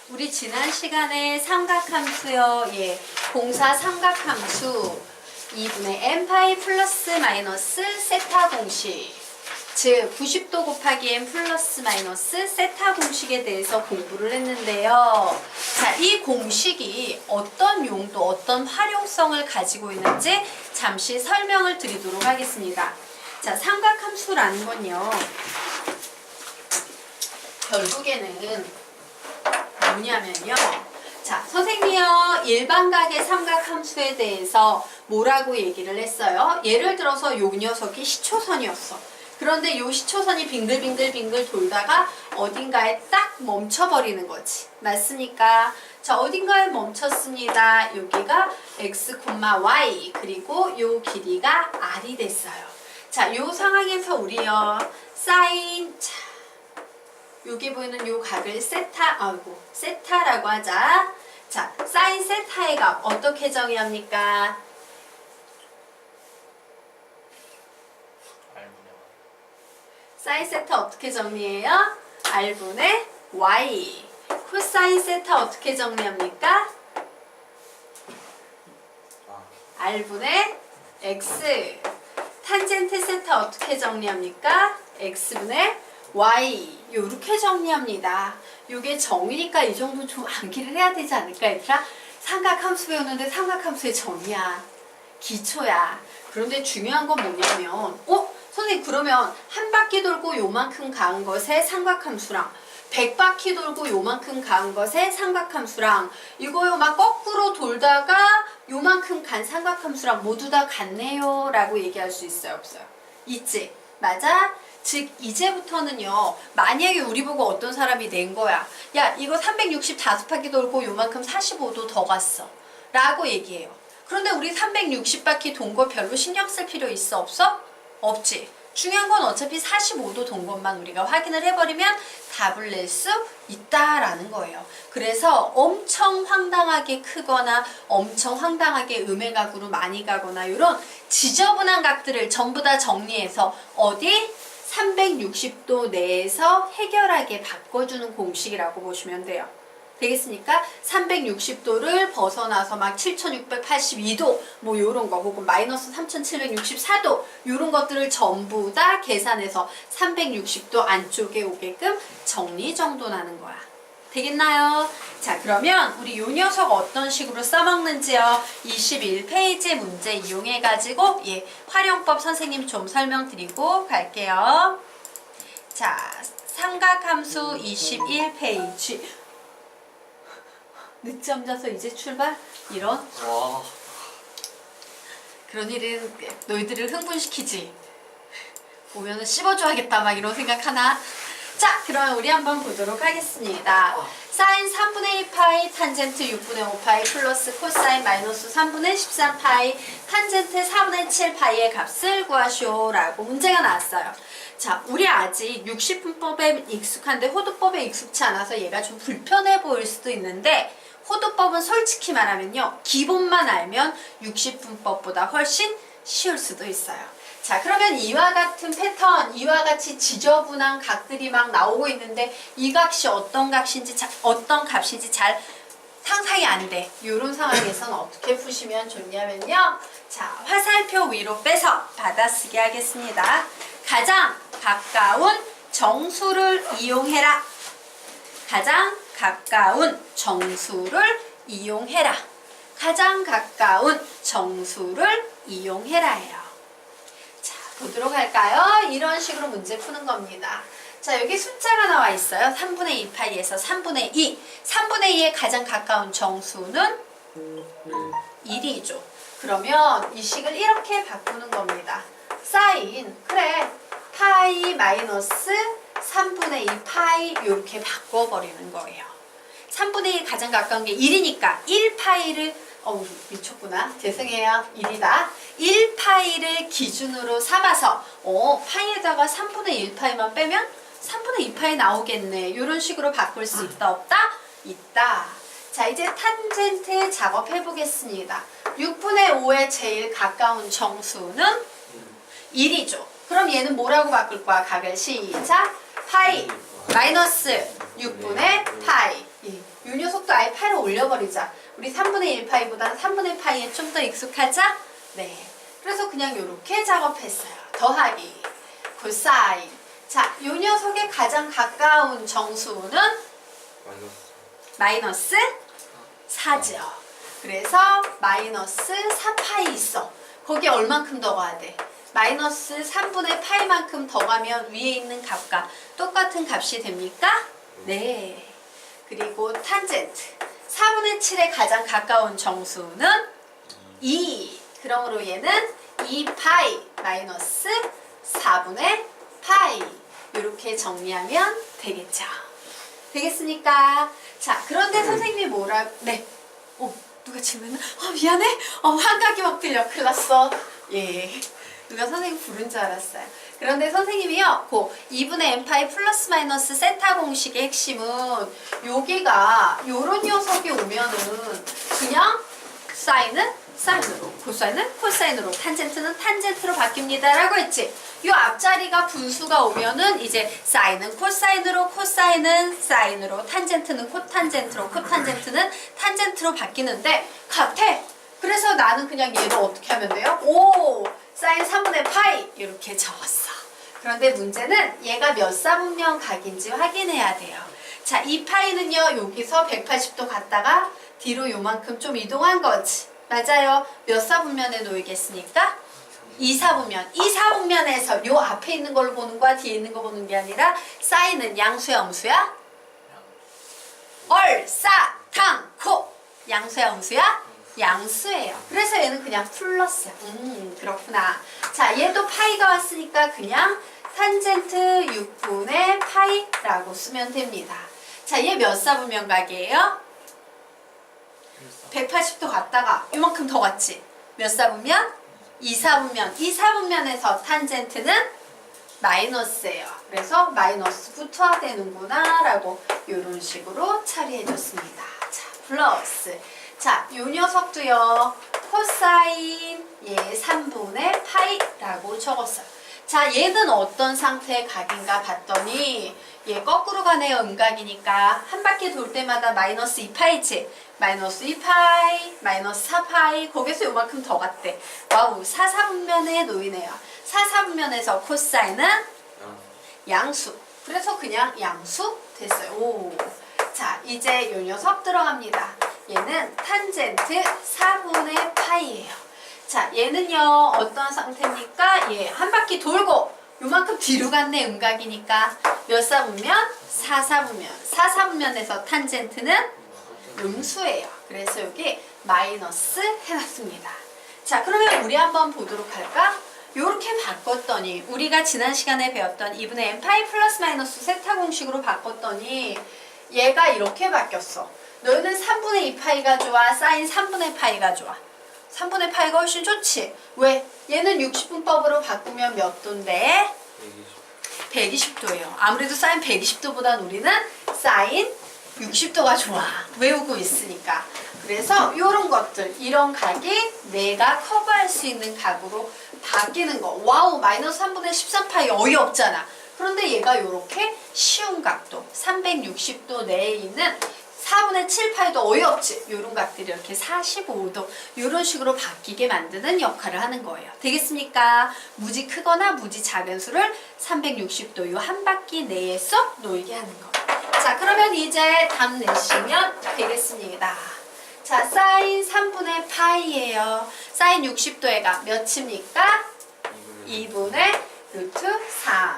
우리 지난 시간에 삼각함수요. 예, 공사 삼각함수 2분의 n파이 플러스 마이너스 세타 공식, 즉 90도 곱하기 n 플러스 마이너스 세타 공식에 대해서 공부를 했는데요. 자, 이 공식이 어떤 용도, 어떤 활용성을 가지고 있는지 잠시 설명을 드리도록 하겠습니다. 자, 삼각함수라는 건요, 결국에는 뭐냐면요. 자, 선생님이요, 일반각의 삼각함수에 대해서 뭐라고 얘기를 했어요? 예를 들어서 요 녀석이 시초선이었어. 그런데 요 시초선이 빙글빙글 돌다가 어딘가에 딱 멈춰버리는 거지. 맞습니까? 자, 어딘가에 멈췄습니다. 여기가 x, y, 그리고 요 길이가 r이 됐어요. 자, 요 상황에서 우리요, 사인, 자, 여기 보이는 요 각을 세타라고 하자. 자, 사인 세타의 값 어떻게 정의합니까? 사인 세타 어떻게 정리해요? r분의 y. 코사인 세타 어떻게 정리합니까? r분의 x. 탄젠트 세타 어떻게 정리합니까? x분의 y. 요렇게 정리합니다. 요게 정의니까 이 정도 좀 암기를 해야 되지 않을까, 얘들아? 삼각함수 배우는데 삼각함수의 정의야. 기초야. 그런데 중요한 건 뭐냐면, 선생님, 그러면 한 바퀴 돌고 요만큼 가는 것의 삼각함수랑 100바퀴 돌고 요만큼 간 것의 삼각함수랑 이거요 막 거꾸로 돌다가 요만큼 간 삼각함수랑 모두 다 같네요 라고 얘기할 수 있어요, 없어요? 있지? 맞아? 즉 이제부터는요, 만약에 우리 보고 어떤 사람이 낸 거야, 야 이거 365바퀴 돌고 요만큼 45도 더 갔어 라고 얘기해요. 그런데 우리 360바퀴 돈 거 별로 신경 쓸 필요 있어, 없어? 없지. 중요한 건 어차피 45도 돈 것만 우리가 확인을 해버리면 답을 낼 수 있다라는 거예요. 그래서 엄청 황당하게 크거나 엄청 황당하게 음행각으로 많이 가거나 이런 지저분한 각들을 전부 다 정리해서 어디? 360도 내에서 해결하게 바꿔주는 공식이라고 보시면 돼요. 되겠습니까? 360도를 벗어나서 막 7682도 뭐 요런 거, 혹은 마이너스 3764도 요런 것들을 전부 다 계산해서 360도 안쪽에 오게끔 정리정돈하는 거야. 되겠나요? 자, 그러면 우리 요 녀석 어떤 식으로 써먹는지요? 21페이지 문제 이용해가지고 활용법 선생님 좀 설명드리고 갈게요. 자, 삼각함수 21페이지. 늦잠 자서 이제 출발? 이런? 와. 그런 일은 너희들을 흥분시키지. 보면은 씹어줘야겠다 막 이런 생각하나? 자, 그러면 우리 한번 보도록 하겠습니다. 사인 3분의 2파이, 탄젠트 6분의 5파이, 플러스 코사인 마이너스 3분의 13파이, 탄젠트 4분의 7파이의 값을 구하시오 라고 문제가 나왔어요. 자, 우리 아직 60분법에 익숙한데 호도법에 익숙치 않아서 얘가 좀 불편해 보일 수도 있는데, 호도법은 솔직히 말하면요, 기본만 알면 60분법보다 훨씬 쉬울 수도 있어요. 자, 그러면 이와 같은 패턴, 이와 같이 지저분한 각들이 막 나오고 있는데 이 값이 어떤 값인지 잘 상상이 안 돼. 이런 상황에서는 어떻게 푸시면 좋냐면요, 자, 화살표 위로 빼서 받아쓰기 하겠습니다. 가장 가까운 정수를 이용해라. 가장 가까운 정수를 이용해라. 가장 가까운 정수를 이용해라예요. 자, 보도록 할까요? 이런 식으로 문제 푸는 겁니다. 자, 여기 숫자가 나와 있어요. 3분의 2파이에서 3분의 2. 3분의 2의 가장 가까운 정수는 1이죠. 그러면 이 식을 이렇게 바꾸는 겁니다. 사인, 그래, 파이 마이너스 3분의 2 파이 이렇게 바꿔버리는 거예요. 3분의 1 가장 가까운 게 1이니까 1파이를 미쳤구나. 죄송해요. 1이다. 1파이를 기준으로 삼아서 파이에다가 3분의 1파이만 빼면 3분의 2파이 나오겠네. 이런 식으로 바꿀 수 있다, 없다? 있다. 자, 이제 탄젠트 작업해 보겠습니다. 6분의 5에 제일 가까운 정수는 1이죠. 그럼 얘는 뭐라고 바꿀 거야? 각을 시작. 파이 마이너스 6분의 파이. 요 올려버리자. 우리 3분의 1 파이보다는 3분의 파이에 좀 더 익숙하자? 네. 그래서 그냥 이렇게 작업했어요. 더하기, 코사인. 자, 요 녀석의 가장 가까운 정수는 마이너스 4죠. 그래서 마이너스 4파이 있어. 거기에 얼만큼 더 가야 돼? 마이너스 3분의 파이만큼 더 가면 위에 있는 값과 똑같은 값이 됩니까? 네. 그리고 탄젠트. 4분의 7에 가장 가까운 정수는 2. 그러므로 얘는 2파이 마이너스 4분의 파이. 이렇게 정리하면 되겠죠. 되겠습니까? 자, 그런데 선생님이 뭐라, 네. 누가 질문을? 미안해. 환각이 막 들려. 큰일 났어. 예. 누가 선생님 부른 줄 알았어요. 그런데 선생님이요, 2분의 n파이 플러스 마이너스 세타 공식의 핵심은 여기가 요런 녀석이 오면은 그냥 사인은 사인으로, 코사인은 코사인으로, 탄젠트는 탄젠트로 바뀝니다 라고 했지. 요 앞자리가 분수가 오면은 이제 사인은 코사인으로, 코사인은 사인으로, 탄젠트는 코탄젠트로, 코탄젠트는 탄젠트로 바뀌는데 같아. 그래서 나는 그냥 얘를 어떻게 하면 돼요? 사인 3분의 파이 이렇게 적었어. 그런데 문제는 얘가 몇 사분면 각인지 확인해야 돼요. 자, 이 파이는요, 여기서 180도 갔다가 뒤로 요만큼 좀 이동한 거지. 맞아요. 몇 사분면에 놓이겠습니까? 2사분면. 2사분면에서 요 앞에 있는 걸 보는 거야, 뒤에 있는 거 보는 게 아니라 사인은 양수야, 음수야? 얼싸탕코. 양수야, 음수야? 양수예요. 그래서 얘는 그냥 플러스야. 그렇구나. 자, 얘도 파이가 왔으니까 그냥 탄젠트 6분의 파이라고 쓰면 됩니다. 자, 얘 몇 사분면 각이에요? 180도 갔다가 이만큼 더 갔지. 몇 사분면? 2사분면. 2사분면에서 탄젠트는 마이너스예요. 그래서 마이너스 붙어야 되는구나 라고 이런 식으로 처리해줬습니다. 자, 플러스. 자, 요 녀석도요, 코사인 3분의 파이라고 적었어요. 자, 얘는 어떤 상태의 각인가 봤더니 얘 거꾸로 가네요. 음각이니까 한 바퀴 돌 때마다 마이너스 2파이지. 마이너스 2파이, 마이너스 4파이, 거기서 요만큼 더 갔대. 와우, 4사분면에 놓이네요. 4사분면에서 코사인은 양수. 그래서 그냥 양수 됐어요. 오. 자, 이제 요 녀석 들어갑니다. 얘는 탄젠트 4분의 파이예요. 자, 얘는요, 어떤 상태입니까? 얘 한 바퀴 돌고 요만큼 뒤로 갔네. 음각이니까 몇 사분면? 4사분면. 4사분면에서 탄젠트는 음수예요. 그래서 여기 마이너스 해놨습니다. 자, 그러면 우리 한번 보도록 할까? 요렇게 바꿨더니 우리가 지난 시간에 배웠던 2분의 n파이 플러스 마이너스 세타 공식으로 바꿨더니 얘가 이렇게 바뀌었어. 너희는 3분의 2파이가 좋아? 사인 3분의 파이가 좋아? 3분의 파이가 훨씬 좋지? 왜? 얘는 60분법으로 바꾸면 몇 도인데? 120도예요. 아무래도 사인 120도보단 우리는 사인 60도가 좋아. 외우고 있으니까. 그래서 이런 것들, 이런 각이 내가 커버할 수 있는 각으로 바뀌는 거. 와우, 마이너스 3분의 13파이 어이없잖아. 그런데 얘가 이렇게 쉬운 각도, 360도 내에 있는 4분의 7파이도 어이없지. 이런 각들이 이렇게 45도 이런 식으로 바뀌게 만드는 역할을 하는 거예요. 되겠습니까? 무지 크거나 무지 작은 수를 360도 요 한 바퀴 내에서 놓이게 하는 거. 자, 그러면 이제 답 내시면 되겠습니다. 자, 사인 3분의 파이예요. 사인 60도에가 몇입니까? 2분의 루트 3.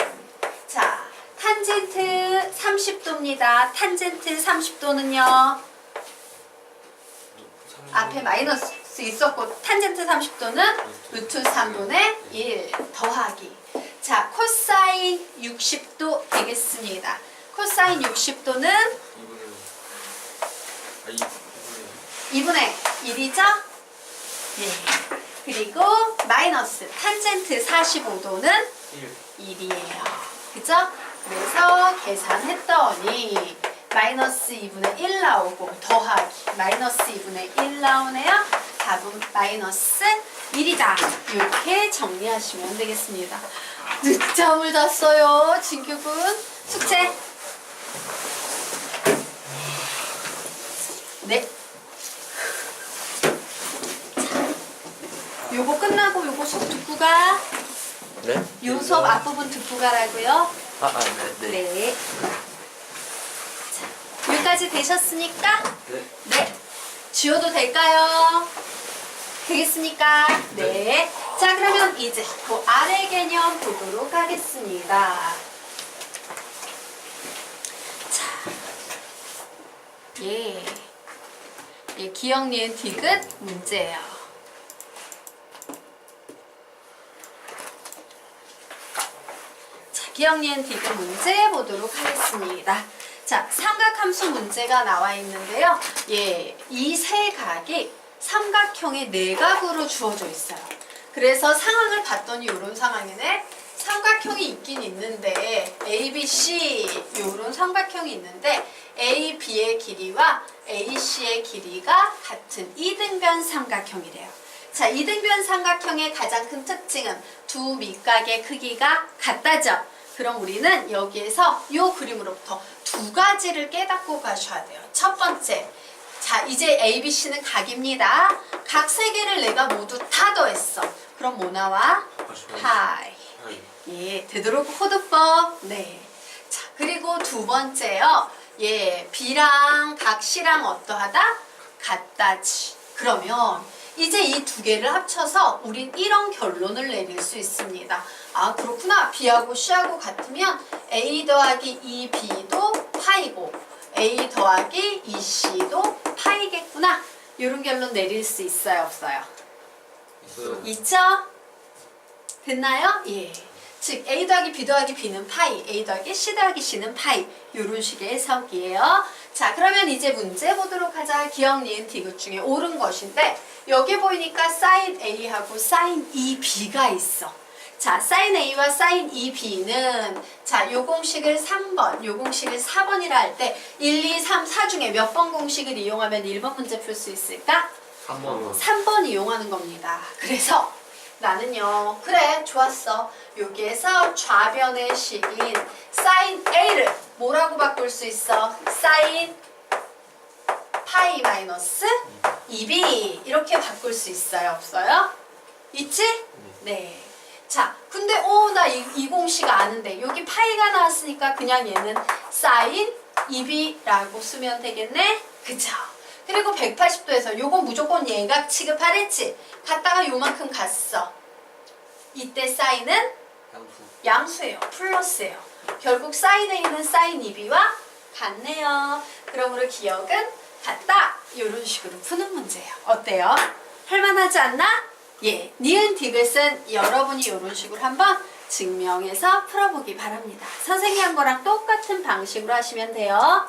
자, 탄젠트 30도입니다. 탄젠트 30도는요. 앞에 마이너스 있었고 탄젠트 30도는 루트 3분의 1 더하기. 자, 코사인 60도 되겠습니다. 코사인 60도는 2분의 1이죠? 예. 그리고 마이너스 탄젠트 45도는 1이에요. 그죠? 그래서 계산했더니 마이너스 2분의 1 나오고 더하기 마이너스 2분의 1 나오네요. 답은 마이너스 1이다. 이렇게 정리하시면 되겠습니다. 늦잠을 잤어요, 진규군. 숙제. 네. 요거 끝나고 요거 수업 듣고 가. 네? 요 수업 앞부분 듣고 가라고요. 네. 네. 자, 여기까지 되셨으니까 네. 네. 지워도 될까요? 되겠습니까? 네. 자, 그러면 이제 그 아래 개념 보도록 하겠습니다. 자, 예, 기억, 니은, 디귿 문제예요. 자, 기억, 니은, 디귿 문제 보도록 하겠습니다. 자, 삼각함수 문제가 나와 있는데요. 예, 이 세 각이 삼각형의 내각으로 주어져 있어요. 그래서 상황을 봤더니 이런 상황이네. 삼각형이 있긴 있는데 A, B, C 이런 삼각형이 있는데 A, B의 길이와 A, C의 길이가 같은 이등변 삼각형이래요. 자, 이등변 삼각형의 가장 큰 특징은 두 밑각의 크기가 같다죠. 그럼 우리는 여기에서 이 그림으로부터 두 가지를 깨닫고 가셔야 돼요. 첫 번째, 자, 이제 A, B, C는 각입니다. 각 세 개를 내가 모두 다 더했어. 그럼 뭐 나와? 파이. 예, 되도록 호두법. 네. 자, 그리고 두 번째요. 예, B랑 각 C랑 어떠하다? 같다지. 그러면 이제 이 두 개를 합쳐서 우린 이런 결론을 내릴 수 있습니다. 아, 그렇구나. B하고 C하고 같으면 A 더하기 2B도 파이고 A 더하기 2C도 파이겠구나. 이런 결론 내릴 수 있어요, 없어요? 있어요. 있죠? 됐나요? 예. 즉 A 더하기 B 더하기 B는 파이, A 더하기 C 더하기 C는 파이. 이런 식의 해석이에요. 자, 그러면 이제 문제 보도록 하자. 기억, 니은, 디귿 중에 옳은 것인데 여기 보이니까 sin A하고 sin 2B가 있어. 자, sin A와 sin 2B는 자, 요 공식을 3번, 요 공식을 4번이라 할 때 1, 2, 3, 4 중에 몇 번 공식을 이용하면 1번 문제 풀 수 있을까? 3번. 3번 이용하는 겁니다. 그래서 나는요, 그래, 좋았어. 여기에서 좌변의 식인 sin A를 뭐라고 바꿀 수 있어? sin 파이 마이너스 2B 이렇게 바꿀 수 있어요, 없어요? 있지? 네. 자, 근데 나 이 공식 아는데 여기 파이가 나왔으니까 그냥 얘는 sin 2B라고 쓰면 되겠네? 그쵸? 그리고 180도에서 요건 무조건 예각 취급하랬지? 갔다가 요만큼 갔어. 이때 사인은 양수예요. 플러스예요. 결국 사인 A는 사인 2B와 같네요. 그러므로 기억은 같다. 이런 식으로 푸는 문제예요. 어때요? 할만하지 않나? 예, 니은 디귿은 여러분이 이런 식으로 한번 증명해서 풀어보기 바랍니다. 선생님이 한 거랑 똑같은 방식으로 하시면 돼요.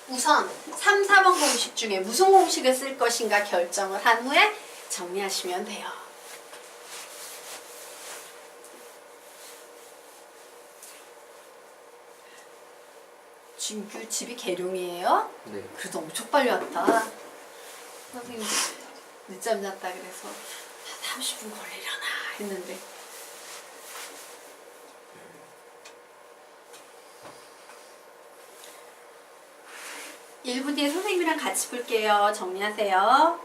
우선 3, 4번 공식 중에 무슨 공식을 쓸 것인가 결정을 한 후에 정리하시면 돼요. 진규 집이 계룡이에요? 네. 그래도 엄청 빨리 왔다. 선생님 늦잠 잤다 그래서 한 30분 걸리려나 했는데 일 분 뒤에 선생님이랑 같이 볼게요. 정리하세요.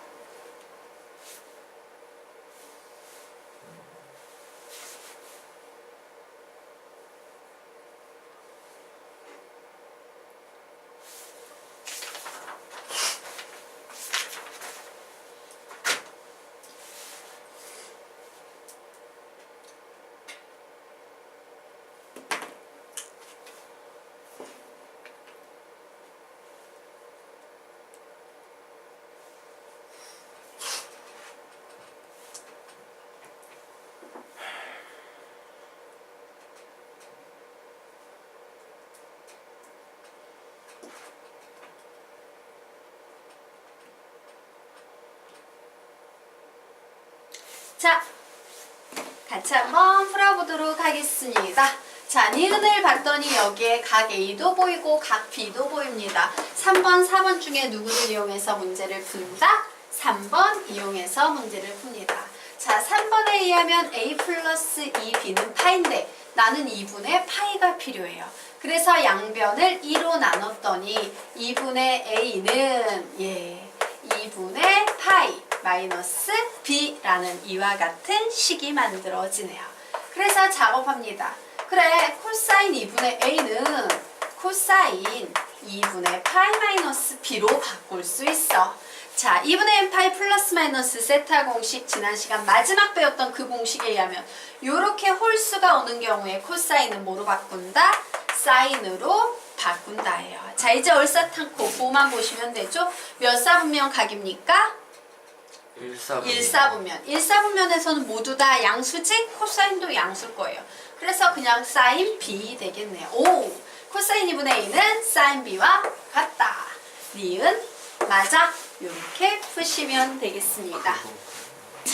자, 같이 한번 풀어보도록 하겠습니다. 자, 니은을 봤더니 여기에 각 A도 보이고 각 B도 보입니다. 3번, 4번 중에 누구를 이용해서 문제를 푼다? 3번 이용해서 문제를 풉니다. 자, 3번에 의하면 A 플러스 2B는 파인데 나는 2분의 파이가 필요해요. 그래서 양변을 2로 나눴더니 2분의 a는 2분의 파이 마이너스 b라는 이와 같은 식이 만들어지네요. 그래서 작업합니다. 그래, 코사인 2분의 a는 코사인 2분의 파이 마이너스 b로 바꿀 수 있어. 자, 2분의 n 파이 플러스 마이너스 세타 공식, 지난 시간 마지막 배웠던 그 공식에 의하면 이렇게 홀수가 오는 경우에 코사인은 뭐로 바꾼다? 사인으로 바꾼다예요. 자, 이제 얼싸탄코 보만 보시면 되죠? 몇 사분면 각입니까? 1사분면. 1사분면에서는 모두 다 양수지? 코사인도 양수일 거예요. 그래서 그냥 사인 B 되겠네요. 오! 코사인 2분의 a는 사인 B와 같다. 니은 맞아. 이렇게 푸시면 되겠습니다. 자,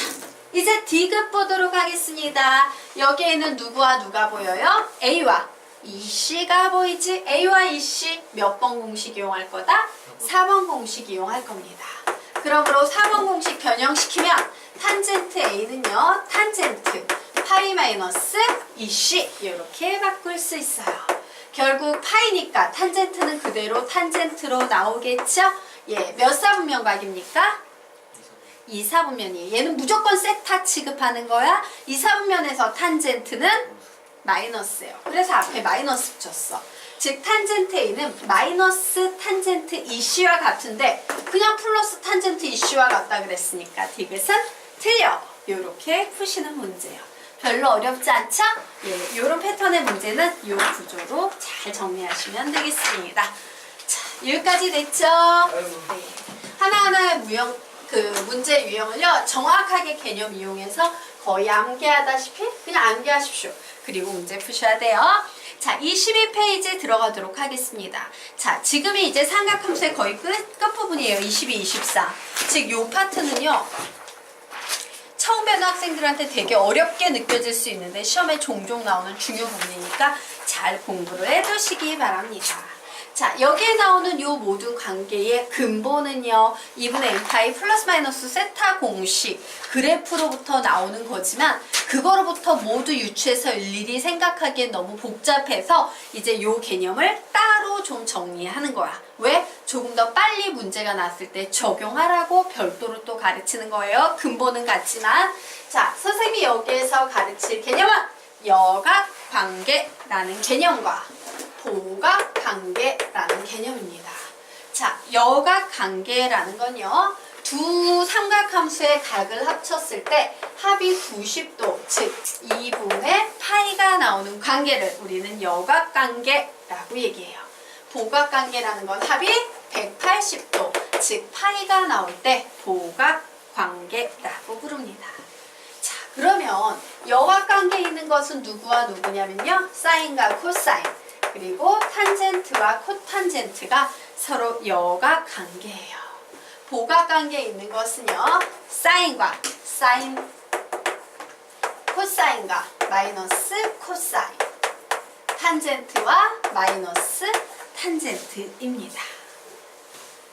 이제 D급 보도록 하겠습니다. 여기에는 누구와 누가 보여요? A와 EC가 보이지? A와 EC 몇 번 공식 이용할 거다? 4번 공식 이용할 겁니다. 그러므로 4번 공식 변형시키면 탄젠트 A는요. 탄젠트 파이 마이너스 EC 이렇게 바꿀 수 있어요. 결국 파이니까 탄젠트는 그대로 탄젠트로 나오겠죠? 몇 사분면 각입니까? 2사분면이에요. 얘는 무조건 세타 취급하는 거야. 2사분면에서 탄젠트는 마이너스예요. 그래서 앞에 마이너스 붙였어. 즉 탄젠트 A는 마이너스 탄젠트 EC와 같은데 그냥 플러스 탄젠트 EC와 같다 그랬으니까 디귿은 틀려. 이렇게 푸시는 문제예요. 별로 어렵지 않죠? 이런 패턴의 문제는 이 구조로 잘 정리하시면 되겠습니다. 자, 여기까지 됐죠? 네. 하나하나의 문제 유형을요 정확하게 개념 이용해서 거의 암기하다시피 그냥 암기하십시오. 그리고 문제 푸셔야 돼요. 자, 22페이지 들어가도록 하겠습니다. 자, 지금이 이제 삼각함수의 거의 끝부분이에요. 22, 24. 즉, 요 파트는요. 처음 배우는 학생들한테 되게 어렵게 느껴질 수 있는데 시험에 종종 나오는 중요 부분이니까 잘 공부를 해두시기 바랍니다. 자, 여기에 나오는 요 모든 관계의 근본은요 2분의 n 파이 플러스 마이너스 세타 공식 그래프로부터 나오는 거지만 그거로부터 모두 유추해서 일일이 생각하기엔 너무 복잡해서 이제 요 개념을 따로 좀 정리하는 거야. 왜? 조금 더 빨리 문제가 났을 때 적용하라고 별도로 또 가르치는 거예요. 근본은 같지만. 자, 선생님이 여기에서 가르칠 개념은 여각관계라는 개념과 보각관계라는 개념입니다. 자, 여각관계라는 건요. 두 삼각함수의 각을 합쳤을 때 합이 90도, 즉 2분의 파이가 나오는 관계를 우리는 여각관계라고 얘기해요. 보각관계라는 건 합이 180도, 즉 파이가 나올 때 보각관계라고 부릅니다. 자, 그러면 여각관계에 있는 것은 누구와 누구냐면요. 사인과 코사인, 그리고 탄젠트와 코탄젠트가 서로 여각관계예요. 보각관계에 있는 것은요. 사인과 사인, 코사인과 마이너스 코사인, 탄젠트와 마이너스 탄젠트입니다.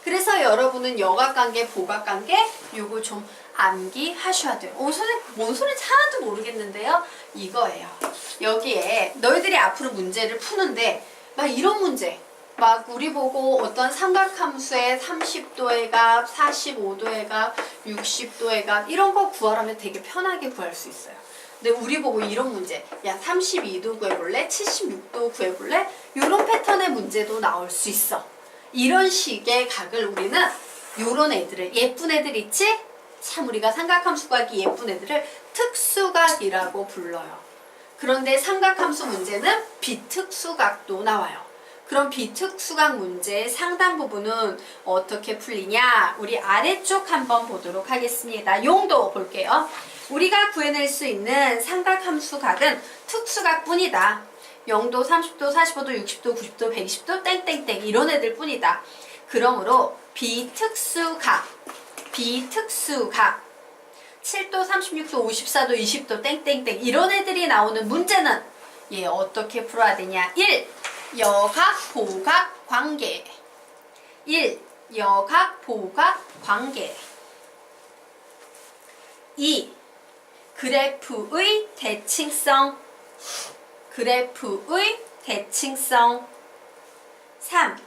그래서 여러분은 여각관계, 보각관계 요거 좀 암기하셔야 돼요. 선생님 뭔 소리인지 하나도 모르겠는데요. 이거예요. 여기에 너희들이 앞으로 문제를 푸는데 막 이런 문제 막 우리 보고 어떤 삼각함수의 30도의 값, 45도의 값, 60도의 값 이런 거 구하라면 되게 편하게 구할 수 있어요. 근데 우리 보고 이런 문제 야 32도 구해볼래? 76도 구해볼래? 이런 패턴의 문제도 나올 수 있어. 이런 식의 각을 우리는 요런 애들을 예쁜 애들 있지? 참 우리가 삼각함수 구하기 예쁜 애들을 특수각이라고 불러요. 그런데 삼각함수 문제는 비특수각도 나와요. 그럼 비특수각 문제의 상당 부분은 어떻게 풀리냐? 우리 아래쪽 한번 보도록 하겠습니다. 용도 볼게요. 우리가 구해낼 수 있는 삼각함수 각은 특수각 뿐이다. 0도, 30도, 45도, 60도, 90도, 120도, 땡땡땡 이런 애들 뿐이다. 그러므로 비특수각 7도, 36도, 54도, 20도, 땡땡땡 이런 애들이 나오는 문제는 얘 어떻게 풀어야 되냐? 1. 여각, 보각, 관계 1. 여각, 보각, 관계 2. 그래프의 대칭성 그래프의 대칭성. 3.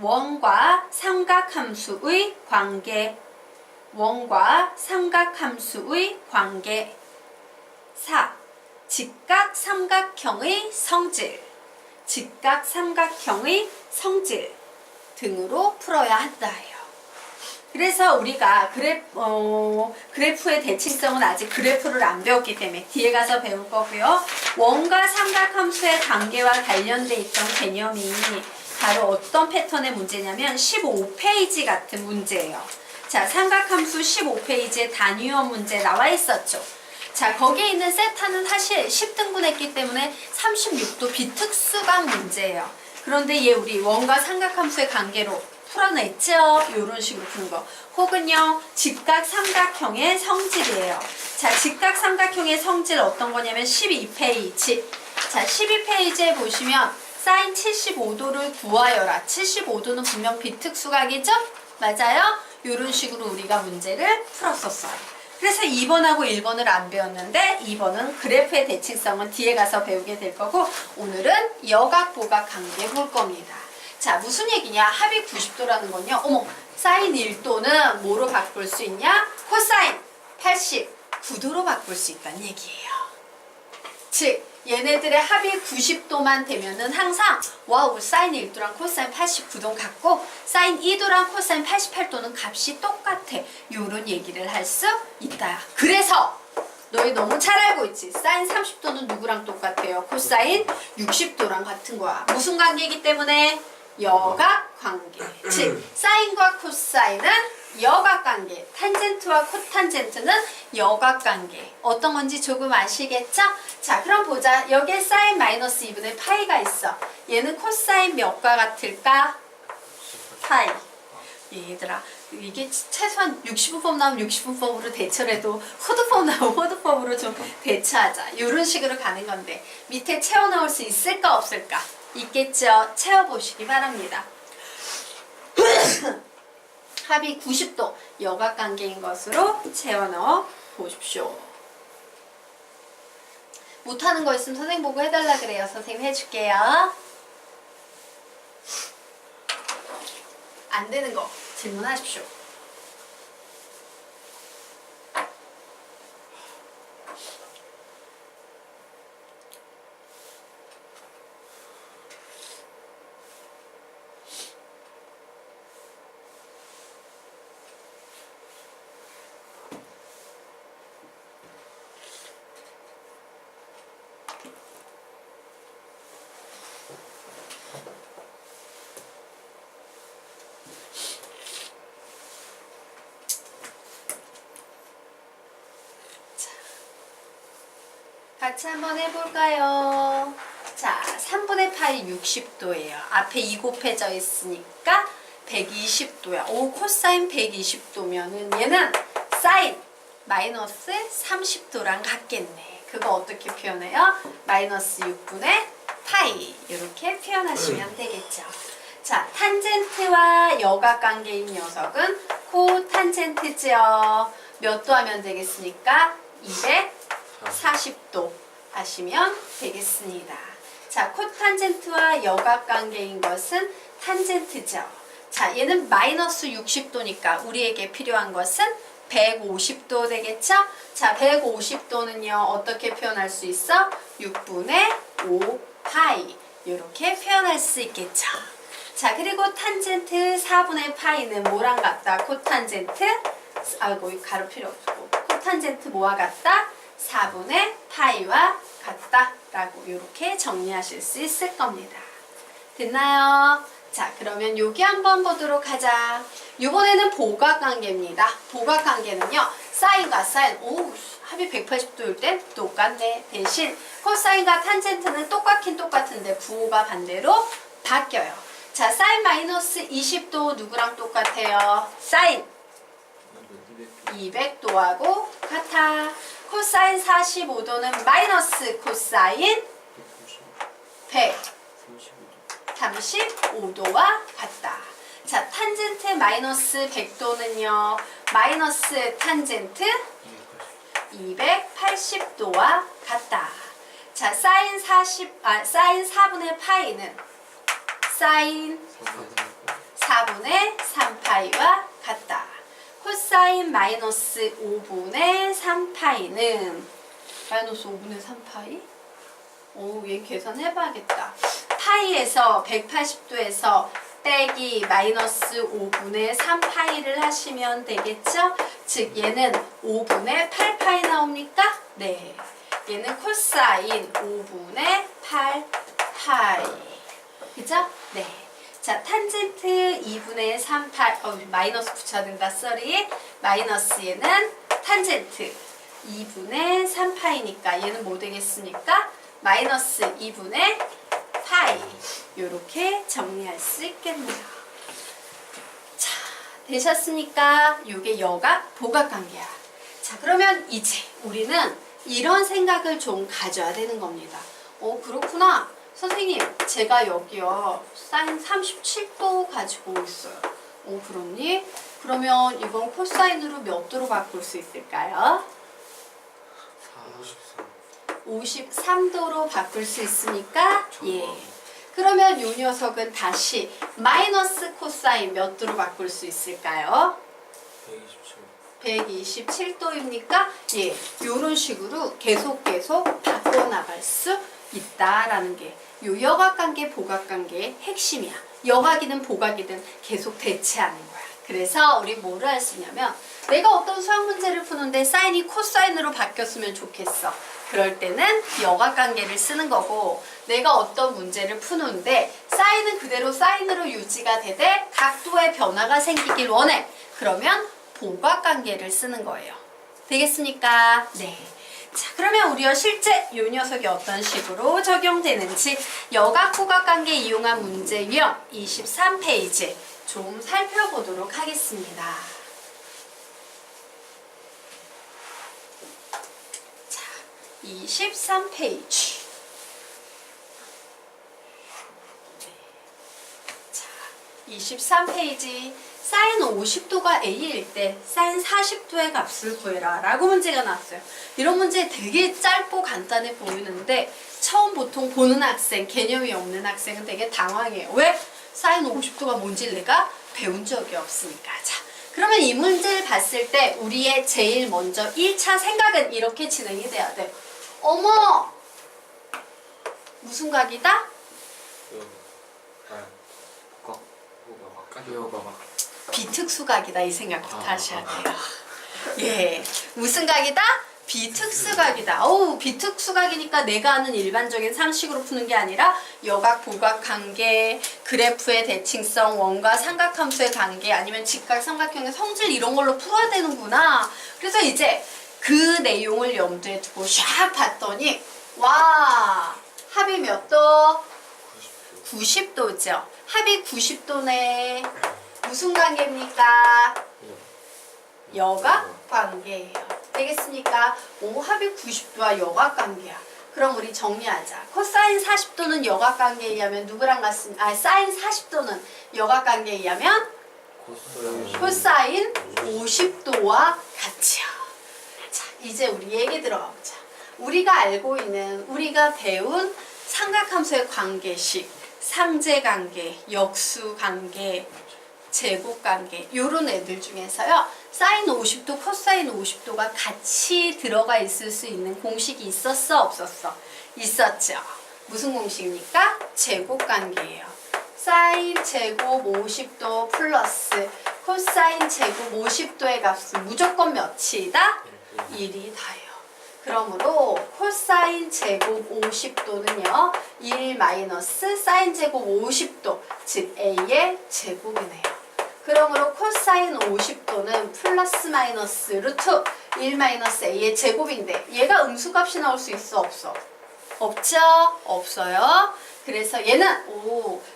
원과 삼각함수의 관계. 원과 삼각함수의 관계. 4. 직각삼각형의 성질. 직각삼각형의 성질 등으로 풀어야 한다예요. 그래서 우리가 그래프의 대칭성은 아직 그래프를 안 배웠기 때문에 뒤에 가서 배울 거고요. 원과 삼각함수의 관계와 관련돼 있던 개념이 바로 어떤 패턴의 문제냐면 15페이지 같은 문제예요. 자, 삼각함수 15페이지에 단위원 문제 나와 있었죠. 자, 거기에 있는 세타는 사실 10등분했기 때문에 36도 비특수각 문제예요. 그런데 얘 우리 원과 삼각함수의 관계로 풀어냈죠? 이런 식으로 푸는 거. 혹은요, 직각삼각형의 성질이에요. 자, 직각삼각형의 성질 어떤 거냐면 12페이지. 자, 12페이지에 보시면 사인 75도를 구하여라. 75도는 분명 비특수각이죠? 맞아요? 이런 식으로 우리가 문제를 풀었었어요. 그래서 2번하고 1번을 안 배웠는데 2번은 그래프의 대칭성은 뒤에 가서 배우게 될 거고 오늘은 여각보각 관계 볼 겁니다. 자, 무슨 얘기냐? 합이 90도라는 건요. 어머, 사인 1도는 뭐로 바꿀 수 있냐? 코사인 89도로 바꿀 수 있다는 얘기예요. 즉, 얘네들의 합이 90도만 되면은 항상 와우, 사인 1도랑 코사인 89도 같고 사인 2도랑 코사인 88도는 값이 똑같아. 요런 얘기를 할 수 있다. 그래서 너희 너무 잘 알고 있지? 사인 30도는 누구랑 똑같아요? 코사인 60도랑 같은 거야. 무슨 관계이기 때문에? 여각관계. 즉, 사인과 코사인은 여각관계, 탄젠트와 코탄젠트는 여각관계. 어떤 건지 조금 아시겠죠? 자, 그럼 보자. 여기에 사인 마이너스 2분의 파이가 있어. 얘는 코사인 몇과 같을까? 파이. 얘들아, 이게 최소한 60분법 나오면 60분법으로 대처를 해도 호두법 나오면 호두법으로 좀 대처하자. 이런 식으로 가는 건데 밑에 채워 넣을 수 있을까 없을까? 있겠죠? 채워보시기 바랍니다. 합이 90도 여각관계인 것으로 채워 넣어 보십시오. 못하는 거 있으면 선생님 보고 해달라 그래요. 선생님 해줄게요. 안 되는 거 질문하십시오. 같이 한번 해볼까요? 자, 3분의 파이 60도예요. 앞에 2 곱해져 있으니까 120도야. 오, 코사인 120도면은 얘는 사인 마이너스 30도랑 같겠네. 그거 어떻게 표현해요? 마이너스 6분의 파이 이렇게 표현하시면 되겠죠. 자, 탄젠트와 여각관계인 녀석은 코탄젠트죠. 몇 도 하면 되겠습니까? 240도 하시면 되겠습니다. 자, 코탄젠트와 여각관계인 것은 탄젠트죠. 자, 얘는 마이너스 60도니까 우리에게 필요한 것은 150도 되겠죠? 자, 150도는요 어떻게 표현할 수 있어? 6분의 5 파이 이렇게 표현할 수 있겠죠. 자, 그리고 탄젠트 4분의 파이는 뭐랑 같다? 코탄젠트, 아이고 가로 필요 없고 코탄젠트 뭐와 같다? 4분의 파이와 같다 라고 이렇게 정리하실 수 있을 겁니다. 됐나요? 자, 그러면 여기 한번 보도록 하자. 이번에는 보각관계입니다. 보각관계는요 사인과 사인, 오, 합이 180도일 땐 똑같네. 대신 코사인과 탄젠트는 똑같긴 똑같은데 부호가 반대로 바뀌어요. 자, 사인 마이너스 20도 누구랑 똑같아요? 사인 200도하고 같아. 코사인 45도는 마이너스 코사인 135도와 같다. 자, 탄젠트 마이너스 100도는요 마이너스 탄젠트 280도와 같다. 자, 사인 4분의 파이는 사인 4분의 3파이와 같다. 코사인 마이너스 5분의 3파이는 마이너스 5분의 3파이? 오, 얘 계산해봐야겠다. 파이에서 180도에서 빼기 마이너스 5분의 3파이를 하시면 되겠죠? 즉 얘는 5분의 8파이 나옵니까? 네. 얘는 코사인 5분의 8파이. 그죠? 네. 자, 탄젠트 2분의 3파이, 마이너스 붙여야 된다, 쏘리. 마이너스 얘는 탄젠트 2분의 3파이니까 얘는 뭐 되겠습니까? 마이너스 2분의 파이. 요렇게 정리할 수 있겠네요. 자, 되셨습니까? 요게 여각, 보각 관계야. 자, 그러면 이제 우리는 이런 생각을 좀 가져야 되는 겁니다. 그렇구나. 선생님, 제가 여기요 사인 37도 가지고 있어요. 그렇니? 그러면 이건 코사인으로 몇 도로 바꿀 수 있을까요? 53도로 바꿀 수 있으니까 예. 그러면 이 녀석은 다시 마이너스 코사인 몇 도로 바꿀 수 있을까요? 127도입니까? 예. 이런 식으로 계속 바꿔나갈 수 있다라는 게 요 여각관계, 보각관계의 핵심이야. 여각이든 보각이든 계속 대체하는 거야. 그래서 우리 뭐를 할 수 있냐면 내가 어떤 수학 문제를 푸는데 사인이 코사인으로 바뀌었으면 좋겠어. 그럴 때는 여각관계를 쓰는 거고 내가 어떤 문제를 푸는데 사인은 그대로 사인으로 유지가 되되 각도의 변화가 생기길 원해. 그러면 보각관계를 쓰는 거예요. 되겠습니까? 네. 자, 그러면 우리가 실제 이 녀석이 어떤 식으로 적용되는지 여각보각관계 이용한 문제 유형 23페이지 좀 살펴보도록 하겠습니다. 자, 23페이지. 자, 23페이지. 사인 50도가 A일 때 사인 40도의 값을 구해라 라고 문제가 나왔어요. 이런 문제 되게 짧고 간단해 보이는데 처음 보통 보는 학생, 개념이 없는 학생은 되게 당황해요. 왜? 사인 50도가 뭔지 내가 배운 적이 없으니까. 자, 그러면 이 문제를 봤을 때 우리의 제일 먼저 1차 생각은 이렇게 진행이 돼야 돼. 어머! 무슨 각이다? 비특수각이다 이 생각부터 하셔야 돼요. 예, 무슨 각이다? 비특수각이다. 비특수각이니까 내가 아는 일반적인 상식으로 푸는 게 아니라 여각, 보각 관계, 그래프의 대칭성, 원과 삼각함수의 관계, 아니면 직각, 삼각형의 성질 이런 걸로 풀어야 되는구나. 그래서 이제 그 내용을 염두에 두고 샥 봤더니 와, 합이 몇 도? 90도죠. 합이 90도네. 무슨 관계입니까? 여각 관계예요. 되겠습니까? 합이 90도와 여각 관계야. 그럼 우리 정리하자. 코사인 40도는 여각 관계에 의하면 누구랑 같습니까? 사인 40도는 여각 관계에 의하면 코사인 50도와 같이야. 자, 이제 우리 얘기 들어가 보자. 우리가 알고 있는, 우리가 배운 삼각함수의 관계식, 상제관계, 역수관계, 제곱관계 요런 애들 중에서요 사인 50도, 코사인 50도가 같이 들어가 있을 수 있는 공식이 있었어? 없었어? 있었죠. 무슨 공식입니까? 제곱관계예요. 사인 제곱 50도 플러스 코사인 제곱 50도의 값은 무조건 몇이다? 1이 다요. 그러므로 코사인 제곱 50도는요 1 마이너스 사인 제곱 50도 즉 A의 제곱이네요. 그러므로 코사인 50도는 플러스 마이너스 루트 1 마이너스 A의 제곱인데 얘가 음수값이 나올 수 있어? 없어? 없죠? 없어요. 그래서 얘는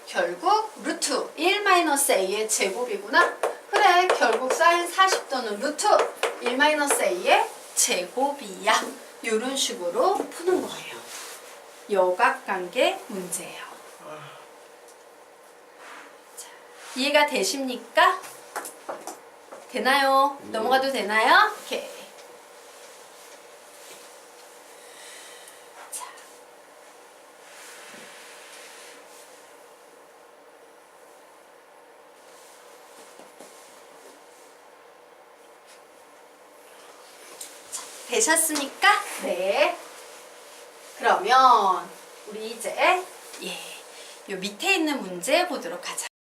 결국 루트 1 마이너스 A의 제곱이구나. 그래, 결국 사인 40도는 루트 1 마이너스 A의 제곱이야. 이런 식으로 푸는 거예요. 여각관계 문제예요. 자, 이해가 되십니까? 되나요? 넘어가도 되나요? 오케이. 자, 되셨습니까? 네. 그러면 우리 이제 요 밑에 있는 문제 보도록 하자.